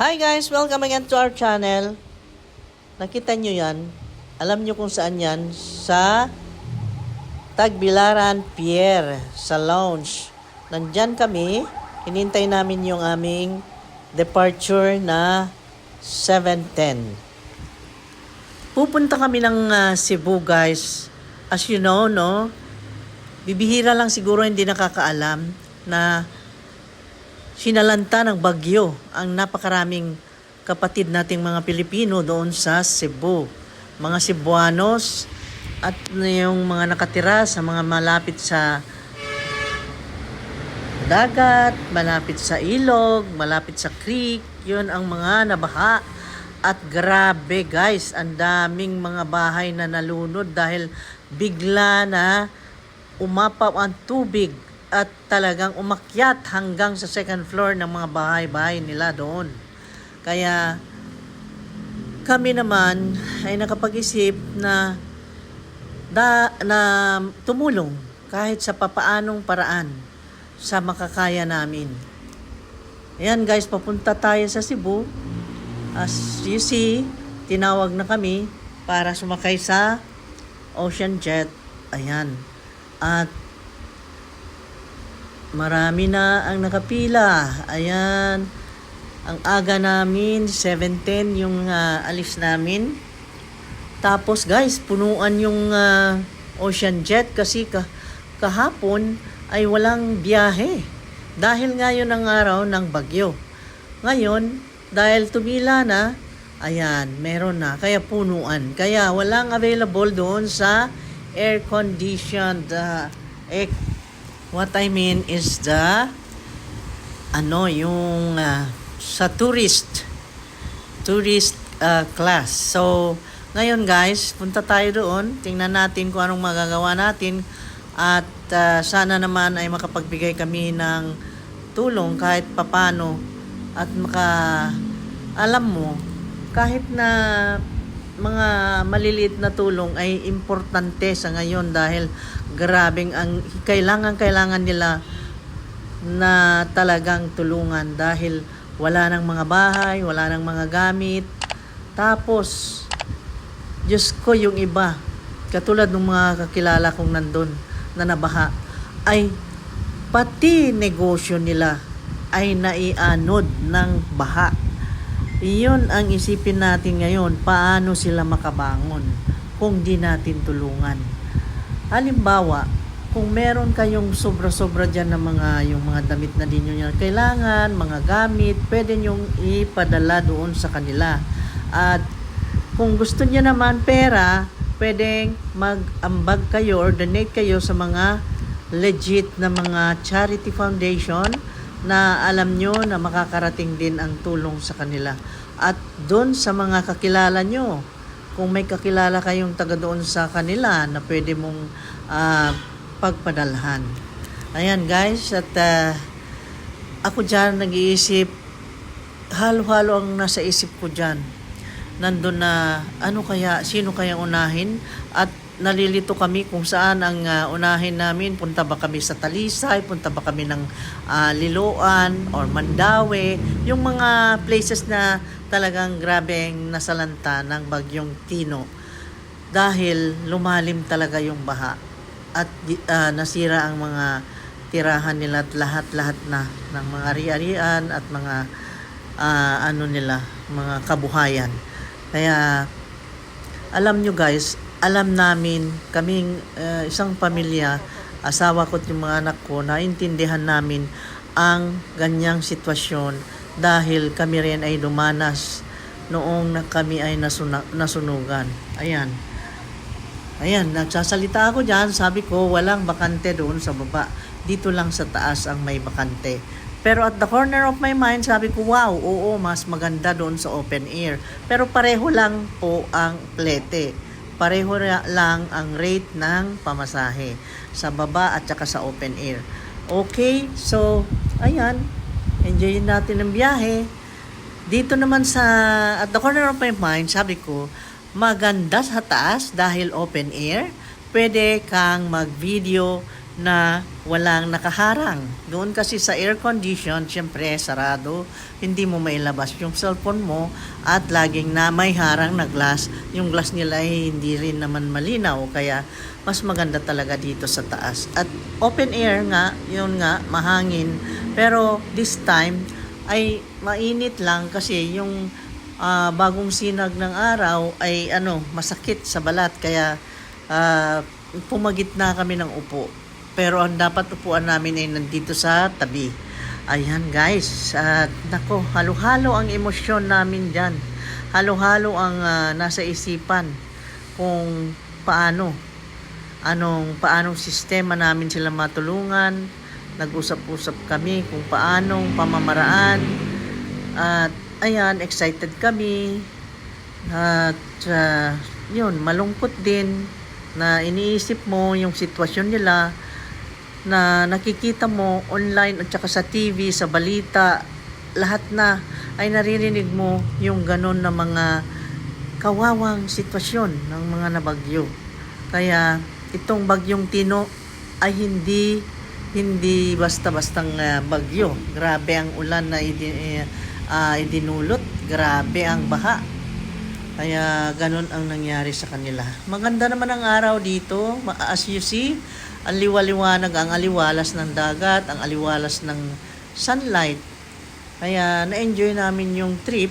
Hi guys! Welcome again to our channel. Nakita nyo yan? Alam nyo kung saan yan? Sa Tagbilaran Pier, sa lounge. Nandyan kami. Hinintay namin yung aming departure na 7:10. Pupunta kami ng Cebu guys. As you know, no? Bibihira lang siguro hindi nakakaalam na sinalanta ng bagyo ang napakaraming kapatid nating mga Pilipino doon sa Cebu. Mga Cebuanos at yung mga nakatira sa mga malapit sa dagat, malapit sa ilog, malapit sa creek, yun ang mga nabaha. At grabe guys, ang daming mga bahay na nalunod dahil bigla na umapaw ang tubig at talagang umakyat hanggang sa second floor ng mga bahay-bahay nila doon. Kaya kami naman ay nakapag-isip na tumulong kahit sa papaanong paraan sa makakaya namin. Ayan guys, papunta tayo sa Cebu. As you see, tinawag na kami para sumakay sa Ocean Jet. Ayan. At marami na ang nakapila. Ayan. Ang aga namin, 7:10 yung alis namin. Tapos guys, punuan yung Ocean Jet kasi kahapon ay walang biyahe. Dahil ngayon ang araw ng bagyo. Ngayon, dahil tumila na, ayan, meron na. Kaya punuan. Kaya walang available doon sa air-conditioned what I mean is yung sa tourist class. So, ngayon guys, punta tayo doon. Tingnan natin kung anong magagawa natin at sana naman ay makapagbigay kami ng tulong kahit papano at alam mo, kahit na mga maliliit na tulong ay importante sa ngayon dahil grabing ang kailangan nila na talagang tulungan dahil wala nang mga bahay, wala nang mga gamit. Tapos, Diyos ko, yung iba, katulad ng mga kakilala kong nandun na nabaha, ay pati negosyo nila ay naianod ng baha. Iyon ang isipin natin ngayon, paano sila makabangon kung di natin tulungan. Halimbawa, kung meron kayong sobra-sobra dyan na yung mga damit na din nyo kailangan, mga gamit, pwede nyong ipadala doon sa kanila. At kung gusto nyo naman pera, pwedeng mag-ambag kayo or donate kayo sa mga legit na mga charity foundation na alam nyo na makakarating din ang tulong sa kanila. At doon sa mga kakilala nyo, kung may kakilala kayong taga doon sa kanila na pwede mong pagpadalhan. Ayan guys, at ako dyan nag-iisip, halo-halo ang nasa isip ko dyan. Nandun na, sino kaya unahin? At nalilito kami kung saan ang unahin namin. Punta ba kami sa Talisay? Punta ba kami ng Liloan or Mandaue? Yung mga places na talagang grabeng nasalanta ng bagyong Tino. Dahil lumalim talaga yung baha. At nasira ang mga tirahan nila at lahat-lahat na ng mga ari-arian at mga mga kabuhayan. Kaya alam nyo guys, alam namin, kaming isang pamilya, asawa ko at yung mga anak ko, naintindihan namin ang ganyang sitwasyon dahil kami rin ay dumanas noong kami ay nasunugan. Ayan. Ayan, nagsasalita ako dyan, sabi ko walang bakante doon sa baba. Dito lang sa taas ang may bakante. Pero at the corner of my mind, sabi ko, wow, oo, mas maganda doon sa open air. Pero pareho lang po ang plete. Pareho lang ang rate ng pamasahe sa baba at saka sa open air. Okay, so, ayan, enjoyin natin ang biyahe. Dito naman at the corner of my mind, sabi ko, maganda sa taas dahil open air. Pwede kang mag-video na walang nakaharang. Doon kasi sa air condition, syempre sarado, hindi mo mailabas yung cellphone mo at laging na may harang na glass. Yung glass nila ay hindi rin naman malinaw, kaya mas maganda talaga dito sa taas. At open air nga, yun nga, mahangin. Pero this time ay mainit lang kasi yung bagong sinag ng araw ay masakit sa balat, kaya pumagitna kami ng upo. Pero ang dapat upuan namin ay nandito sa tabi. Ayan guys, nako, halo-halo ang emosyon namin dyan. Halo-halo ang nasa isipan kung paanong sistema namin sila matulungan. Nag-usap-usap kami kung paanong pamamaraan. At ayan, excited kami. At yun, malungkot din na iniisip mo yung sitwasyon nila na nakikita mo online at saka sa TV, sa balita, lahat na ay naririnig mo yung ganon na mga kawawang sitwasyon ng mga nabagyo. Kaya itong bagyong Tino ay hindi basta-bastang bagyo. Grabe ang ulan na idinulot, grabe ang baha. Kaya ganun ang nangyari sa kanila. Maganda naman ang araw dito. As you see, ang liwaliwanag, ang aliwalas ng dagat, ang aliwalas ng sunlight. Kaya na-enjoy namin yung trip.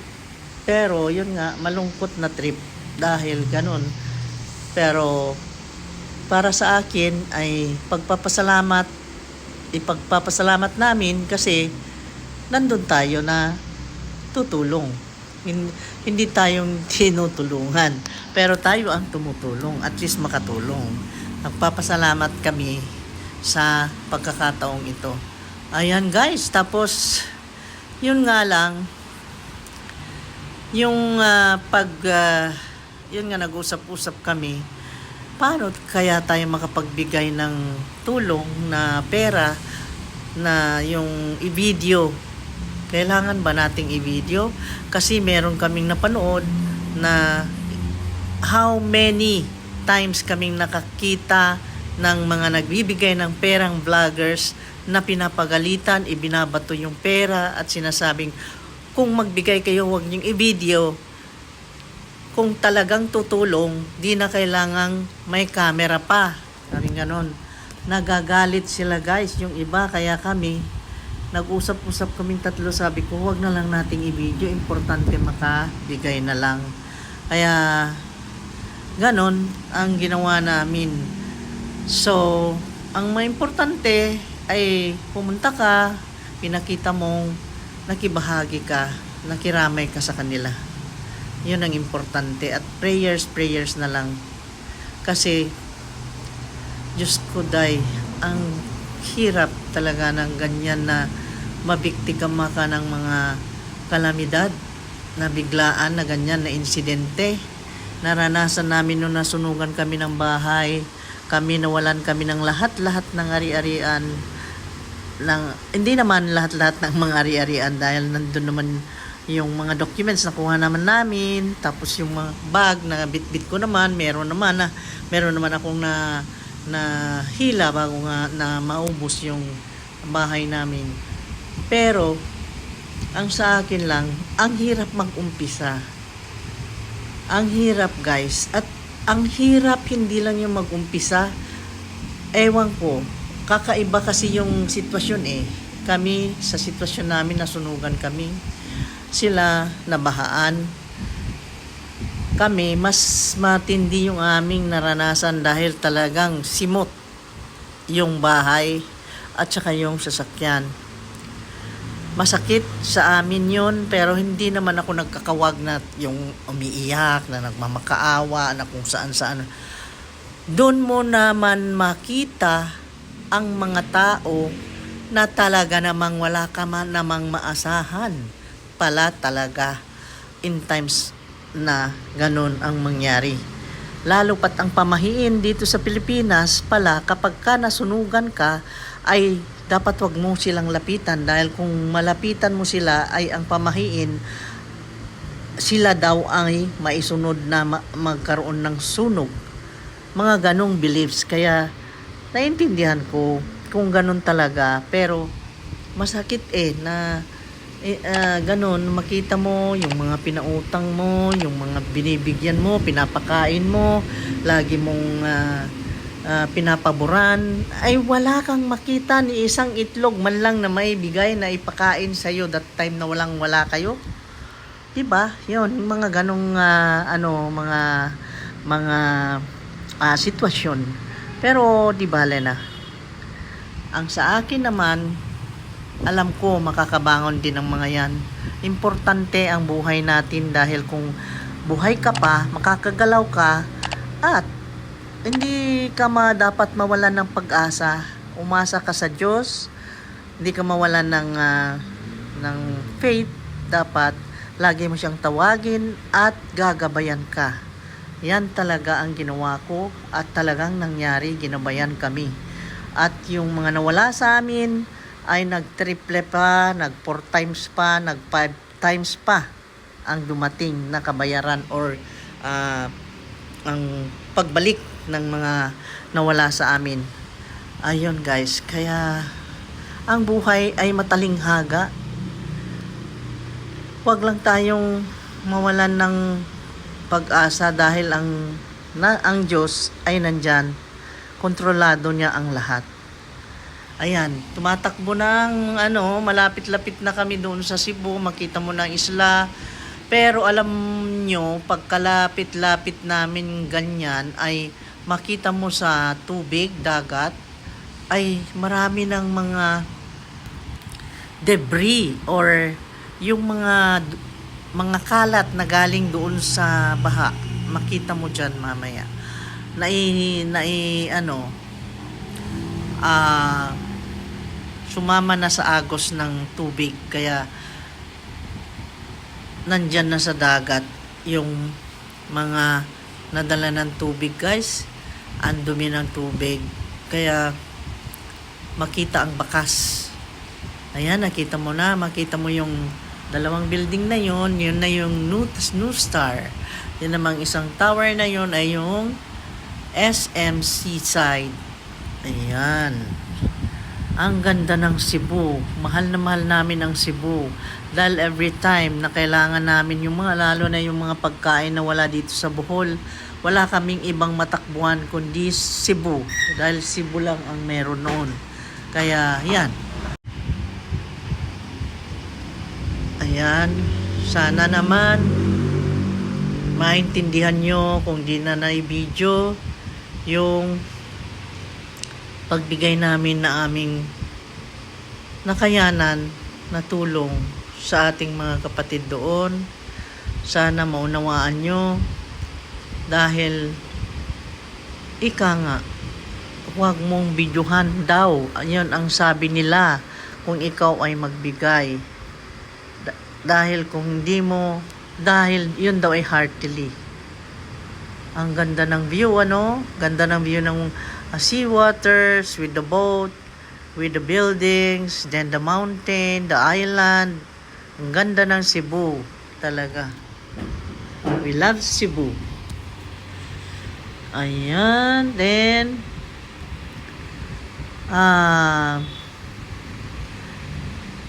Pero yun nga, malungkot na trip dahil ganun. Pero para sa akin ay ipagpapasalamat namin kasi nandun tayo na tutulong. Hindi tayong tinutulungan, pero tayo ang tumutulong, at least makatulong. Nagpapasalamat kami sa pagkakataong ito. Ayan guys, tapos yun nga lang, yung yun nga, nag-usap-usap kami, paano kaya tayo makapagbigay ng tulong na pera na yung i-video. Kailangan ba nating i-video? Kasi meron kaming napanood na how many times kaming nakakita ng mga nagbibigay ng perang vloggers na pinapagalitan, ibinabato yung pera at sinasabing kung magbigay kayo, huwag niyong i-video. Kung talagang tutulong, di na kailangang may camera pa. Sabi ganon. Nagagalit sila guys, yung iba, kaya kami nag-usap-usap kaming tatlo, sabi ko huwag na lang nating i-video, importante makabigay na lang. Kaya ganon ang ginawa namin. So ang may importante ay pumunta ka, pinakita mong nakibahagi ka, nakiramay ka sa kanila. Yun ang importante. At prayers na lang. Kasi Diyos ko day, ang hirap talaga ng ganyan na mabiktima ka ng mga kalamidad na biglaan na ganyan na insidente. Naranasan namin nung nasunugan kami ng bahay, nawalan kami ng lahat-lahat ng ari-arian. Hindi naman lahat-lahat ng mga ari-arian dahil nandun naman yung mga documents na kuha naman namin, tapos yung mga bag na bit-bit ko naman, meron naman akong na hila bago nga na maubos yung bahay namin. Pero ang sa akin lang, ang hirap mag-umpisa. Ang hirap guys. At ang hirap hindi lang yung mag-umpisa. Ewan ko, kakaiba kasi yung sitwasyon Kami sa sitwasyon namin, nasunugan kami. Sila nabahaan. Kami, mas matindi yung aming naranasan dahil talagang simot yung bahay at saka yung sasakyan. Masakit sa amin yun, pero hindi naman ako nagkakawag na yung umiiyak, na nagmamakaawa, na kung saan-saan. Doon mo naman makita ang mga tao na talaga namang wala ka namang maasahan pala talaga in times na ganun ang mangyari. Lalo pat ang pamahiin dito sa Pilipinas pala, kapag ka nasunugan ka ay dapat wag mo silang lapitan, dahil kung malapitan mo sila ay ang pamahiin, sila daw ay maisunod na magkaroon ng sunog. Mga ganong beliefs. Kaya Naintindihan ko kung ganun talaga, pero masakit na ganun, makita mo yung mga pinautang mo, yung mga binibigyan mo, pinapakain mo, lagi mong pinapaboran, ay wala kang makita ni isang itlog man lang na may bigay na ipakain sa'yo that time na wala kayo. Diba? Yun, yung mga ganong mga sitwasyon. Pero di bale na. Ang sa akin naman, alam ko makakabangon din ang mga yan. Importante ang buhay natin dahil kung buhay ka pa, makakagalaw ka, at hindi ka dapat mawalan ng pag-asa. Umasa ka sa Diyos, hindi ka mawalan ng faith. Dapat lagi mo siyang tawagin at gagabayan ka. Yan talaga ang ginawa ko at talagang nangyari, ginabayan kami. At yung mga nawala sa amin ay nag-triple pa, nag-4 times pa, nag-5 times pa ang dumating na kabayaran or ang pagbalik ng mga nawala sa amin. Ayun guys, kaya ang buhay ay matalinghaga. Huwag lang tayong mawalan ng pag-asa dahil ang Diyos ay nandyan. Kontrolado niya ang lahat. Ayan, tumatakbo ng malapit-lapit na kami doon sa Cebu. Makita mo ng isla. Pero alam nyo, pagkalapit-lapit namin ganyan, ay makita mo sa tubig, dagat, ay marami ng mga debris or yung mga kalat na galing doon sa baha. Makita mo dyan mamaya. Sumama na sa agos ng tubig. Kaya nandyan na sa dagat yung mga nadala ng tubig guys. Ang dumi ng tubig. Kaya makita ang bakas. Ayan, makita mo yung dalawang building na yun na yung New Star. Yun namang isang tower na yun ay yung SM Seaside. Ayan. Ang ganda ng Cebu. Mahal na mahal namin ang Cebu. Dahil every time na kailangan namin yung lalo na yung mga pagkain na wala dito sa Bohol, wala kaming ibang matakbuhan kundi Cebu. Dahil Cebu lang ang meron noon. Kaya yan. Ayan, sana naman maintindihan nyo kung di na na-video yung pagbigay namin na aming nakayanan na tulong sa ating mga kapatid doon. Sana maunawaan nyo dahil ika nga, huwag mong videohan daw. Ayun ang sabi nila kung ikaw ay magbigay. Dahil kung hindi mo, dahil yun daw ay heartily. Ang ganda ng view, Ganda ng view ng sea waters with the boat, with the buildings, then the mountain, the island. Ang ganda ng Cebu, talaga. We love Cebu. Ayan, then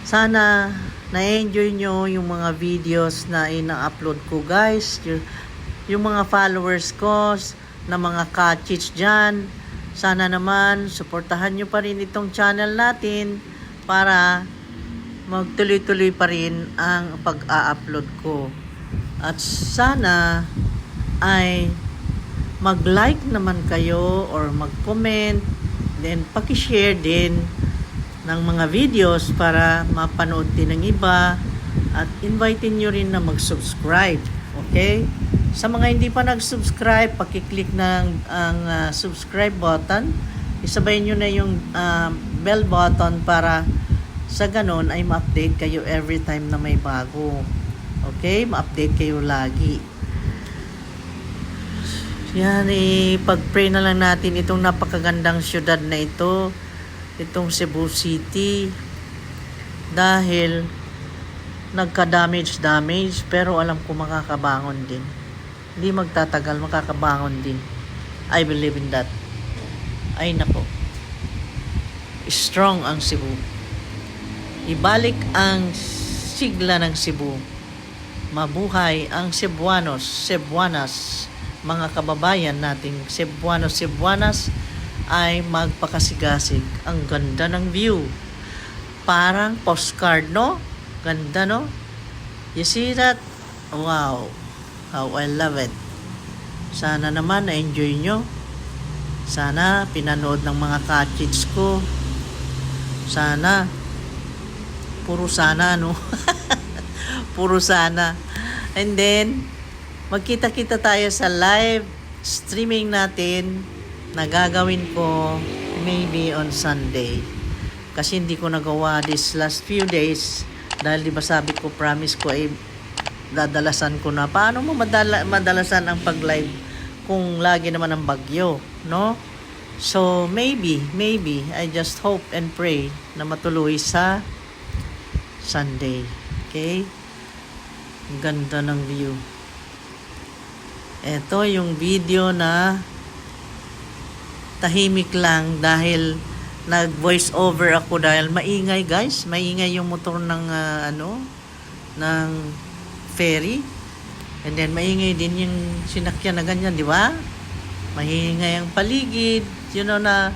sana na-enjoy nyo yung mga videos na ina-upload ko guys. Yung mga followers ko na mga ka-chits dyan, sana naman suportahan nyo pa rin itong channel natin para magtuloy-tuloy pa rin ang pag-a-upload ko. At sana ay mag-like naman kayo or mag-comment, then paki-share din ng mga videos para mapanood din ng iba, at invite nyo rin na mag-subscribe. Okay? Sa mga hindi pa nag-subscribe, paki-click ng ang subscribe button. Isabay nyo na yung bell button para sa ganon ay ma-update kayo every time na may bago. Okay? Ma-update kayo lagi. Yan, pag-pray na lang natin itong napakagandang syudad na ito, itong Cebu City, dahil nagka-damage, pero alam ko makakabangon din. Hindi magtatagal, makakabangon din. I believe in that. Ay nako. strong ang Cebu. Ibalik ang sigla ng Cebu. Mabuhay ang Cebuanos, Cebuanas, mga kababayan nating Cebuanos, Cebuanas ay magpakasigasig. Ang ganda ng view. Parang postcard, no? Ganda, no? You see that? Wow. How I love it. Sana naman na-enjoy nyo. Sana pinanood ng mga ka-kids ko. Sana. Puro sana, no? Puro sana. And then, magkita-kita tayo sa live streaming natin na gagawin ko maybe on Sunday. Kasi hindi ko nagawa this last few days dahil di ba sabi ko, promise ko ay dadalasan ko na. Paano mo madalasan ang pag-live kung lagi naman ang bagyo, no? So, maybe, I just hope and pray na matuloy sa Sunday. Okay? Ang ganda ng view. Ito yung video na tahimik lang dahil nag-voice over ako dahil maingay, guys. Maingay yung motor ng ng ferry. And then maingay din yung sinakyan na ganyan, di ba? Maingay ang paligid, na.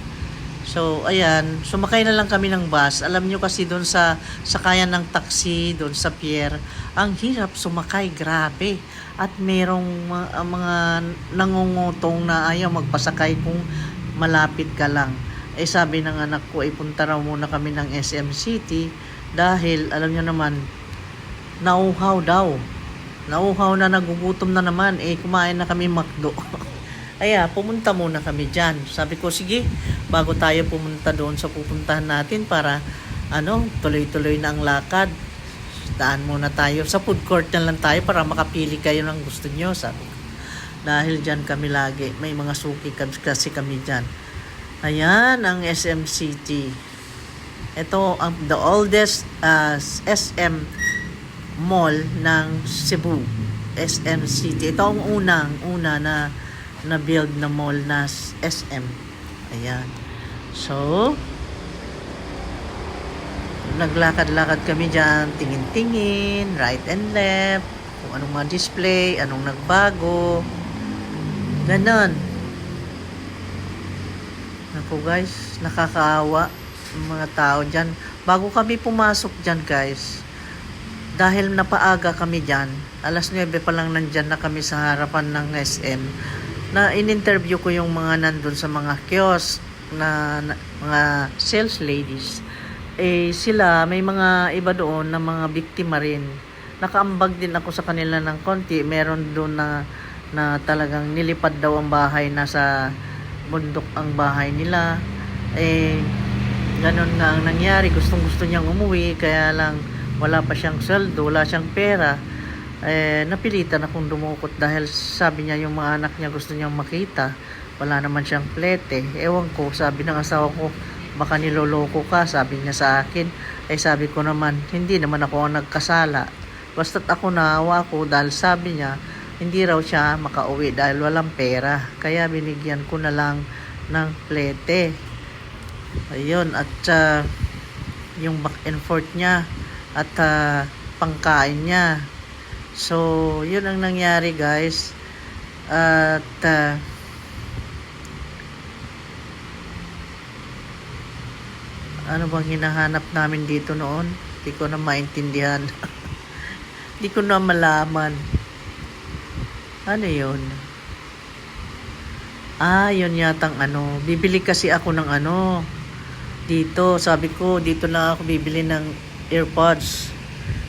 So, ayan, sumakay na lang kami ng bus. Alam nyo kasi doon sa sakayan ng taxi, doon sa pier, ang hirap sumakay, grabe. At merong mga nangungutong na ayaw magpasakay kung malapit ka lang. Eh sabi ng anak ko, punta raw muna kami ng SM City dahil, alam nyo naman, nauhaw daw. Nauhaw na, nagugutom na naman. Kumain na kami McDo. Kaya, pumunta muna kami dyan. Sabi ko, sige, bago tayo pumunta doon sa pupuntahan natin para, tuloy-tuloy na ang lakad. Daan muna tayo. Sa food court na lang tayo para makapili kayo ng gusto nyo, sabi ko. Dahil dyan kami lagi. May mga suki kasi kami dyan. Ayan, ang SM City. Ito, ang the oldest SM mall ng Cebu. SM City. Ito ang una na build na mall na SM. Ayan. So, naglakad-lakad kami dyan, tingin-tingin, right and left, kung anong mga display, anong nagbago. Ganon. Naku guys, nakakaawa ang mga tao dyan. Bago kami pumasok dyan guys, dahil napaaga kami dyan, alas 9 pa lang nandyan na kami sa harapan ng SM, na in-interview ko yung mga nandun sa mga kiosk na mga sales ladies. Sila, may mga iba doon na mga biktima rin. Nakaambag din ako sa kanila ng konti. Meron doon na talagang nilipad daw ang bahay, nasa bundok ang bahay nila. Ganun nga ang nangyari. Gustong-gusto niyang umuwi, kaya lang wala pa siyang sweldo, wala siyang pera. Napilitan akong dumukot dahil sabi niya yung mga anak niya gusto niyang makita. Wala naman siyang plete. Ewan ko, sabi ng asawa ko, baka niloloko ka, sabi niya sa akin. Sabi ko naman, hindi naman ako ang nagkasala. Basta't ako naawa ko dahil sabi niya, hindi raw siya makauwi dahil walang pera. Kaya binigyan ko na lang ng plete. Ayun, at yung back and forth niya at pangkain niya. So, yun ang nangyari guys. At ano bang hinahanap namin dito noon? Hindi ko na maintindihan. Hindi ko na malaman. Ano yun? Yun yatang bibili kasi ako ng dito. Sabi ko, dito lang ako bibili ng AirPods.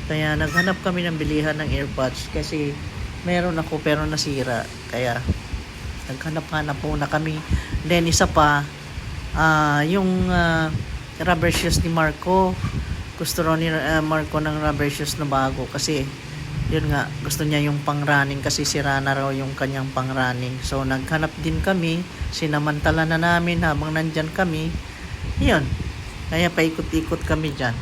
Kaya naghanap kami ng bilihan ng AirPods kasi meron ako pero nasira. Kaya naghanap-hanap muna kami. Then isa pa, yung rubber shoes ni Marco. Gusto rin ni Marco ng rubber shoes na bago kasi yun nga, gusto niya yung pang-running kasi sira na raw yung kanyang pang-running. So naghanap din kami, sinamantala na namin habang nandyan kami. Yun, kaya paikot-ikot kami dyan.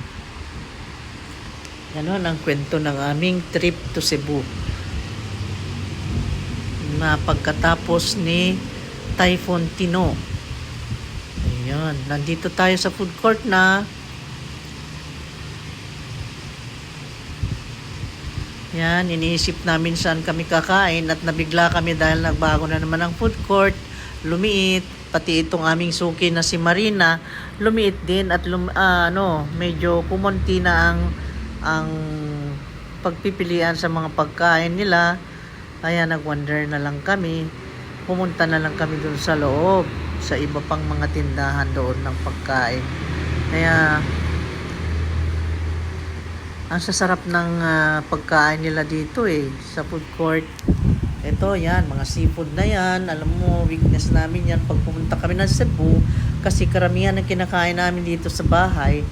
Ganon ang kwento ng aming trip to Cebu. Na pagkatapos ni Typhoon Tino. Yun, nandito tayo sa food court na. Yan, iniisip namin saan kami kakain at nabigla kami dahil nagbago na naman ang food court. Lumiit, pati itong aming suki na si Marina, lumiit din at medyo kumonti na ang pagpipilian sa mga pagkain nila. Kaya nag-wonder na lang kami. Pumunta na lang kami doon sa loob, sa iba pang mga tindahan doon ng pagkain. Kaya ang sasarap ng pagkain nila dito sa food court. Ito yan, mga seafood na yan. Alam mo, weakness namin yan pag pumunta kami ng Cebu. Kasi karamihan ng kinakain namin dito sa bahay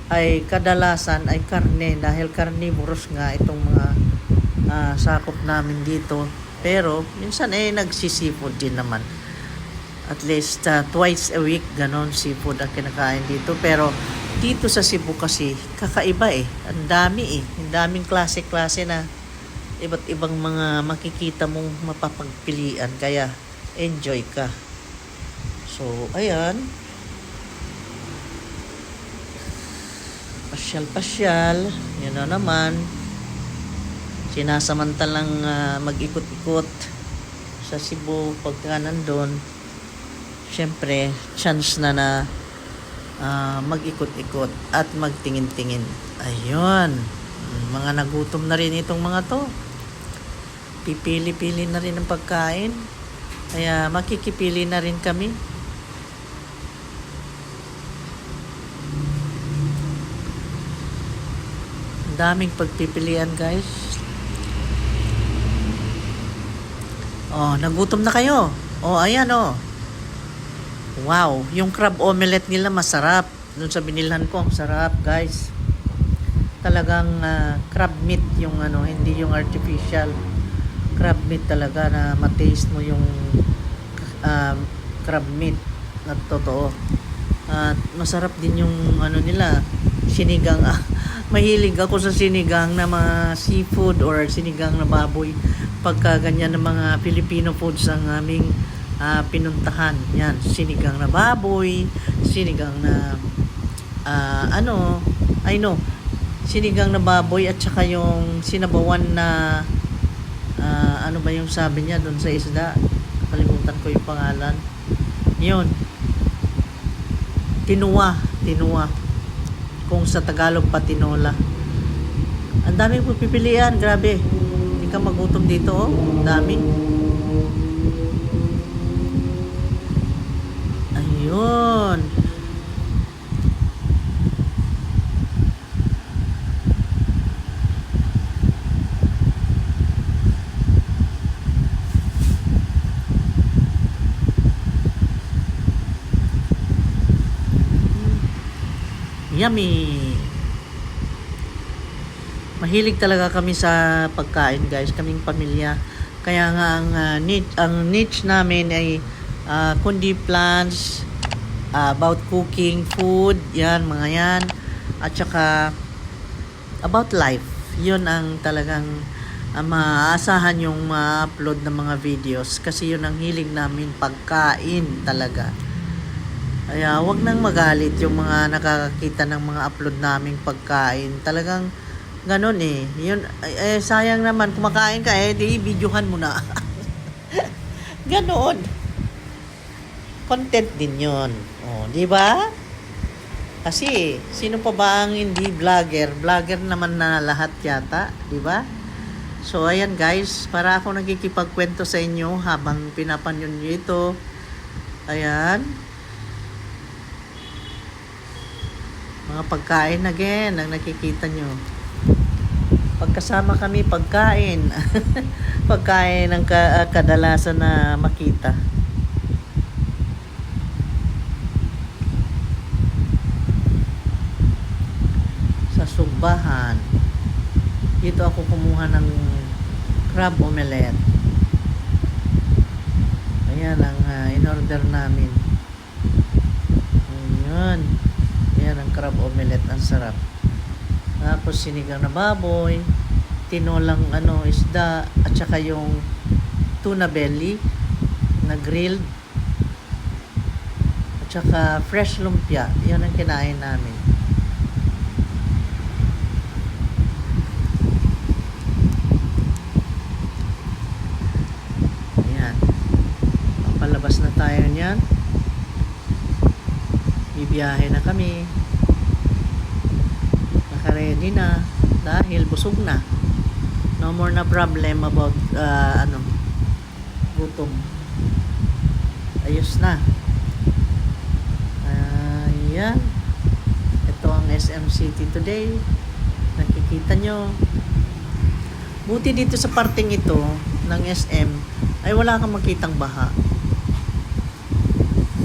ay kadalasan ay karne. Dahil carnivorous nga itong mga sakop namin dito. Pero minsan nagsi-seafood din naman. At least twice a week ganon seafood ang kinakain dito. Pero dito sa Cebu kasi kakaiba Ang dami Ang daming klase-klase na iba't ibang mga makikita mong mapapagpilian. Kaya enjoy ka. So, ayan. Pasyal-pasyal. Yun na naman. Sinasamantalang mag-ikot-ikot sa Cebu pagka nandun. Siyempre, chance na mag-ikot-ikot at magtingin-tingin. Ayun. Mga nagutom na rin itong mga to. Pipili-pili na rin ang pagkain. Kaya makikipili na rin kami. Ang daming pagpipilian, guys. Oh, nagutom na kayo. Oh, ayan Wow, yung crab omelette nila masarap. Doon sa binilhan ko, sarap, guys. Talagang crab meat yung hindi yung artificial. Crab meat talaga na ma-taste mo yung crab meat na totoo. At masarap din yung nila, sinigang. Mahilig ako sa sinigang na mga seafood or sinigang na baboy. Pagka ganyan ng mga Filipino foods ang aming pinuntahan. Yan, sinigang na baboy, sinigang na sinigang na baboy at saka yung sinabawan na ano ba yung sabi niya doon sa isda? Kalimutan ko yung pangalan. Yun. Tinuwa. Kung sa Tagalog pa tinola. Ang daming pipilian, grabe. Hindi ka magutom dito, Ang dami. Ayun. Yummy. Mahilig talaga kami sa pagkain, guys, kaming pamilya. Kaya nga ang niche namin ay kundi plans, about cooking, food, yan, mga yan. At saka about life. Yun ang talagang maaasahan yung ma-upload ng mga videos. Kasi yun ang hilig namin, pagkain talaga. Kaya wag nang magalit yung mga nakakakita ng mga upload naming pagkain. Talagang ganun Yun, sayang naman, kumakain ka di videohan mo na. Ganoon. Content din yun. Di ba? Kasi, sino pa ba ang hindi vlogger? Vlogger naman na lahat yata. Di ba? So, ayan guys. Para ako nagkikipagkwento sa inyo habang pinapanyon nyo ito. Ayan. Mga pagkain again ang nakikita nyo. Pagkasama kami, pagkain. Pagkain ang kadalasan na makita. Sa Sugbahan. Dito ako kumuha ng crab omelette. Ayan ang in-order namin. Ayan. Ayan ang crab omelette, ang sarap. Tapos sinigang na baboy, tinolang isda, at saka yung tuna belly na grilled. At tsaka fresh lumpia. Yan ang kinain namin. Ayan. Papalabas na tayo niyan. Bibiyahe na kami. Naka-ready na dahil busog na. No more na problem about gutom. Ayos na. Ayan. Ito ang SM City today. Nakikita nyo. Buti dito sa parting ito ng SM ay wala kang makitang baha.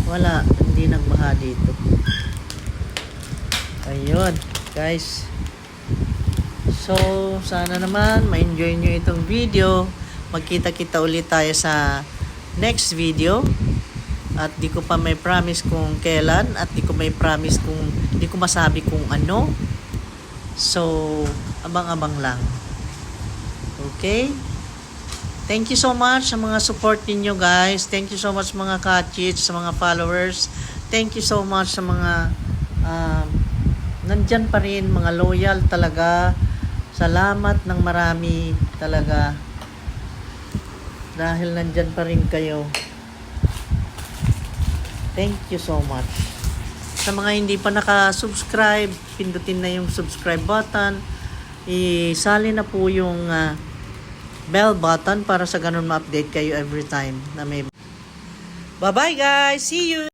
Wala. Hindi nagbaha dito. Ayun. Guys. So, sana naman ma-enjoy nyo itong video. Magkita-kita ulit tayo sa next video. At di ko pa may promise kung kailan. At di ko may promise kung di ko masabi kung ano. So, abang-abang lang. Okay? Thank you so much sa mga support ninyo guys. Thank you so much mga kachits, sa mga followers. Thank you so much sa mga nandyan pa rin, mga loyal talaga. Salamat ng marami talaga. Dahil nandyan pa rin kayo. Thank you so much. Sa mga hindi pa naka-subscribe, pindutin na yung subscribe button. Isali na po yung bell button para sa ganun ma-update kayo every time na may. Bye-bye guys! See you!